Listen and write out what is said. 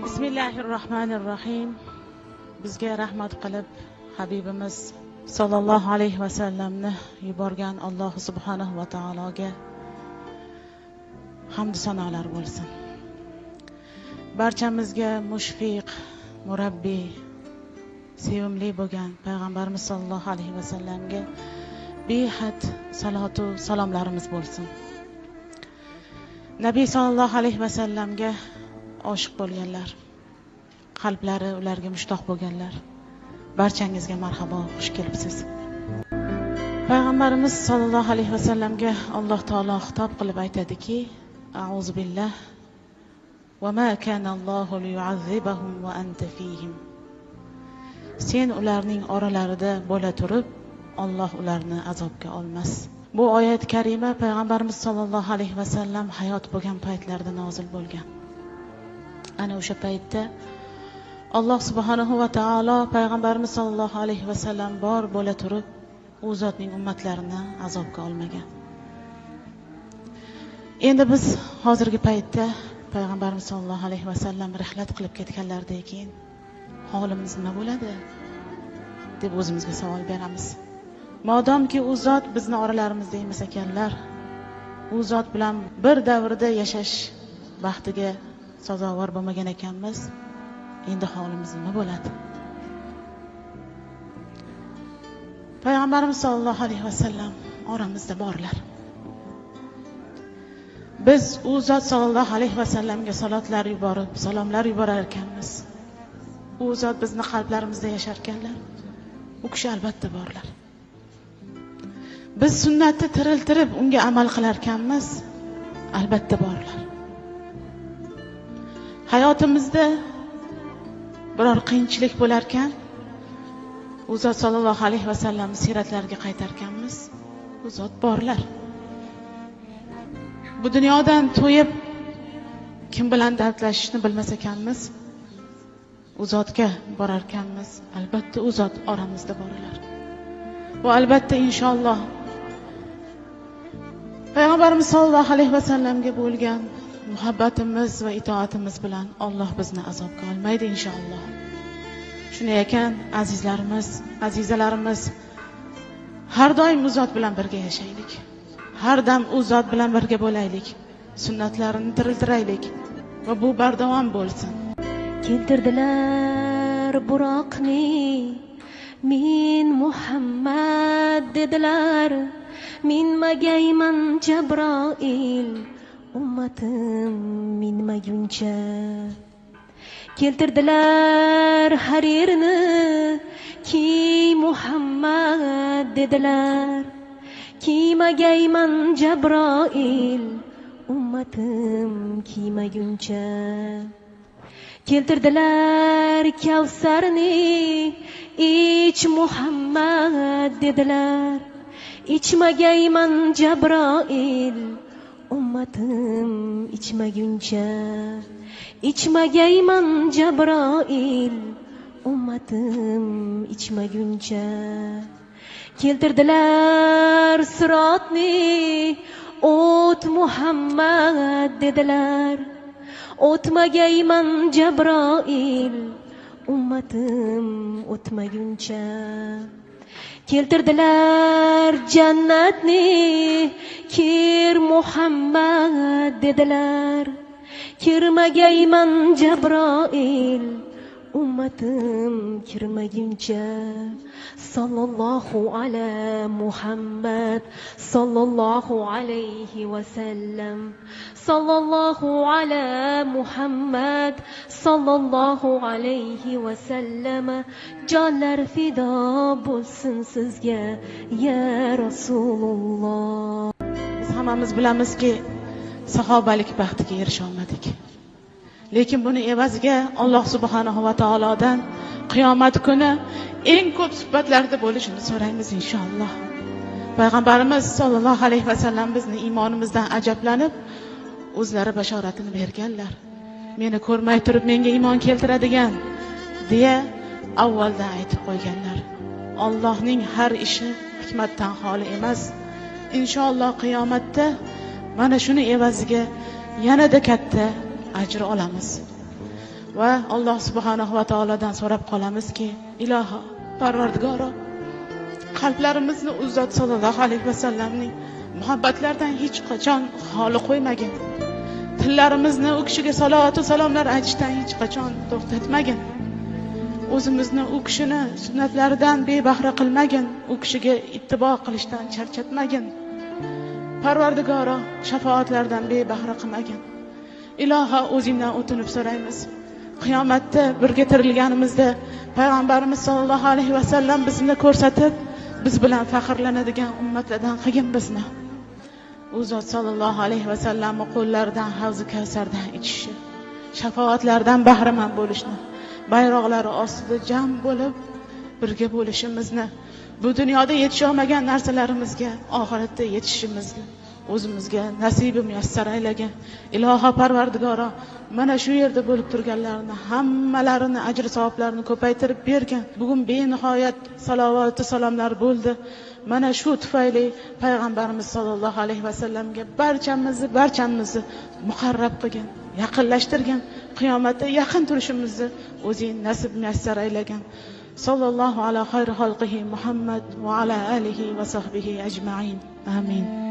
Bismillahirrohmanirrohim. Bizga rahmat qilib Habibimiz sallallohu alayhi va sallamni yuborgan Alloh subhanahu va taologa hamd sanolar bo'lsin. Barchamizga mushfiq, murabbiy, sevimli bo'lgan payg'ambarimiz sallallohu alayhi va sallamga behad salatu salomlarimiz bo'lsin. Nabiy sallallohu alayhi va sallamga oshiq bo'lganlar, qalblari ularga mushtoq bo'lganlar, barchangizga marhabo, xush kelibsiz. Payg'ambarimiz sallallohu alayhi va sallamga Alloh taolo xitob qilib aytadiki: A'uzu billah va ma kana Allohu liyu'azzibahum va anta fihim. Sen ularning oralarida bo'la turib, Alloh ularni azobga olmas. Bu oyat karima payg'ambarimiz sallallohu alayhi va sallam hayot bo'lgan paytlarda nozil bo'lgan. Ana o'sha paytda Alloh subhanahu va taolo payg'ambarimiz sallallohu alayhi va sallam bor bo'la turib, u zotning ummatlarini azobga olmagan. Endi biz hozirgi paytda payg'ambarimiz sallallohu alayhi va sallam rihlat qilib ketganlaridan keyin holimiz nima bo'ladi deb o'zimizga savol beramiz. Modomki u zot bizni oralarimizda emas ekanlar, u zot bilan bir davrda yashash baxtiga sazovor bo'lmagan ekanmiz, endi holimiz nima bo'ladi? Payg'ambarimiz sollallohu alayhi vasallam oramizda borlar. Biz u zot sollallohu alayhi vasallamga salotlar yuborib, salomlar yuborar ekanmiz. U zot bizni qalblarimizda yashar ekanlar. U kishi albatta borlar. Biz sunnatni tiriltirib unga amal qilar ekanmiz, albatta borlar. Hayotimizda biror qiyinchilik bo'lar ekan, u zot sollallohu alayhi vasallam siratlariga qaytar ekanmiz, u zot borlar. Bu dunyodan to'yib kim bilan dardlashishni bilmas ekanmiz, u zotga borar ekanmiz, albatta u zot oramizda borlar. Bu albatta inshaalloh payg'ambarimiz sollallohu alayhi vasallamga bo'lgan muhabbatimiz va itoatimiz bilan Alloh bizni azobga olmaydi inshaalloh. Shunday ekan, azizlarimiz, azizalarimiz, har doim u zot bilan birga yashaylik. Har dam u zot bilan birga bo'laylik. Sunnatlarini tiriltiraylik va bu bardavom bo'lsin. Keltirdilar buroqni, men Muhammad dedilar, minmagayman Jabroil, ummatim minmaguncha. Keltirdilar harirni, kiy Muhammad dedilar, kiymagayman Jabroil, ummatim kiymaguncha. Keltirdilar Kavsarni, ich Muhammad dedilar, ichmagayman Jabroil, ummatim ichmaguncha. Ichmagayman Jabroil, ummatim ichmaguncha. Keltirdilar sirotni, o't Muhammad dedilar, o'tmagayman Jabroil, ummatim o'tmaguncha. Keltirdilar jannatni, kir Muhammad dedilar, kirmagayman Jabroil, ummatim kirmaguncha. Sallallohu ala Muhammad, sallallohu alayhi va sallam. Sallallohu ala Muhammad, sallallohu alayhi va sallam. Jonlar fido bo'lsin sizga, ya Rasululloh. Biz hammamiz bilamizki, sahobalik baxtiga erisha olmadik. Lekin buni evaziga Alloh subhanahu va taolodan qiyomat kuni eng ko'p suhbatlarda bo'lishini so'raymiz inshaalloh. Payg'ambarimiz sollallohu alayhi va sallam bizni iymonimizdan ajablanib o'zlari bashoratini berganlar. Meni ko'rmay turib menga iymon keltiradigan deya avvaldan aytib qo'yganlar. Allohning har ishi hikmatdan xoli emas. Inshaalloh qiyomatda mana shuni evaziga yanada katta ajr olamiz. va Alloh subhanahu va taolodan so'rab qolamizki, iloho, Parvardigoro, qalblarimizni u zot sollallohu alayhi vasallamning muhabbatlaridan hech qachon xoli qo'ymagin. Tillarimizni u kishiga salovat va salomlar aytishdan hech qachon to'xtatmagin. O'zimizni u kishini sunnatlaridan bebahra qilmagin, u kishiga ittibo qilishdan charchatmagin. Parvardigoro, shafoatlardan bebahra qilmagin. Iloho, o'zingdan o'tinib so'raymiz. Qiyomatda birga tirilganimizda payg'ambarimiz sollallohu alayhi vasallam bizni ko'rsatib, biz bilan faxrlanadigan ummatlardan qilgin bizni. U zot sollallohu alayhi vasallam qo'llaridan havzi kavsardan ichishi, shafoatlardan bahramand bo'lishni, bayroqlari ostida jam bo'lib birga bo'lishimizni, bu dunyoda yetisha olmagan narsalarimizga oxiratda yetishimizni o'zimizga nasibi muyassar aylagin. Iloho Parvardigoro, mana shu yerda bo'lib turganlarni hammalarini ajr savoblarini ko'paytirib bergin. Bugun benihoyat salovat va salomlar bo'ldi. Mana shu tufayli payg'ambarimiz sollallohu alayhi vasallamga barchamizni muqarrab qilgin, yaqinlashtirgin. Qiyomatda yaqin turishimizni o'zing nasib muyassar aylagin. Sallallohu ala xayri xalqihi Muhammad va ala alihi va sahbihi ajma'in. Amin.